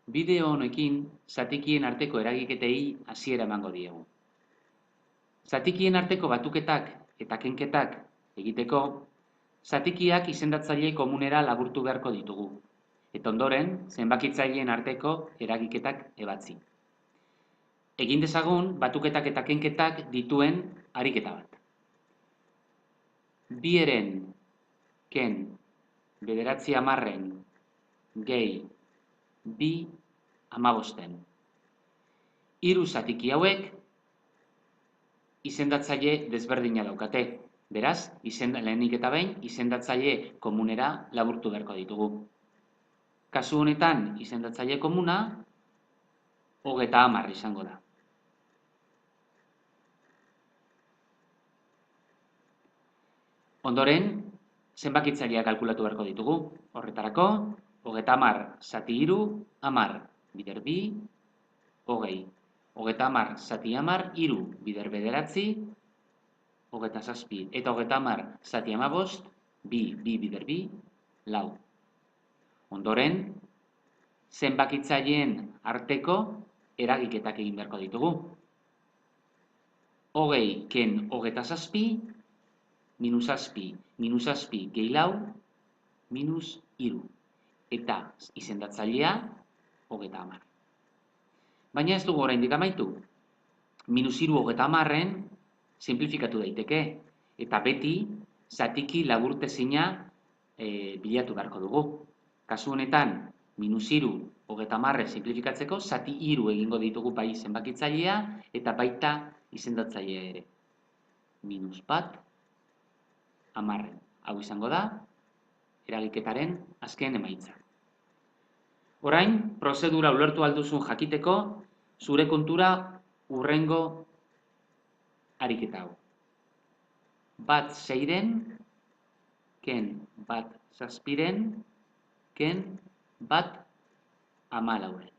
Bideo honekin zatikien arteko eragiketei hasiera emango diegu. Zatikien arteko batuketak eta kenketak egiteko, zatikiak izendatzaile komunera laburtu beharko ditugu, eta ondoren zenbakitzaileen arteko eragiketak ebatzi. Egin dezagun batuketak eta kenketak dituen ariketa bat. Bieren ken bederatzi hamarren gehi bi hamabosten. Hiru zatiki hauek izendatzaile desberdina daukate. Beraz, lehenik eta behin, izendatzaile komunera laburtu beharko ditugu. Kasu honetan, izendatzaile komuna 30 izango da. Ondoren, zenbakitzailea kalkulatu beharko ditugu. Horretarako, 30 zati 3, 10 bider 2, 20. 30 zati 10, 3 bider 9, 27. Eta 30 zati 15, 2 bider 2, 4. Ondoren, zenbakitzaileen arteko eragiketak egin beharko ditugu. 20 ken 27, minus 7, minus 7 gehi 4, minus 3. Eta izendatzailea 30. Baina ez dugu oraindik amaitu. Minus 3 30-en simplifikatu daiteke. Eta beti zatiki laburtezina bilatu beharko dugu. Kasu honetan, minus 3 30-en simplifikatzeko, zati 3 egingo ditugu bai zenbakitzailea eta baita izendatzailea ere. Minus 1 10. Hau izango da eragiketaren azken emaitza. Orain, prozedura ulertu alduzun jakiteko, zure kontura hurrengo ariketa hau. 1/6, ken 1/7, ken 1/14.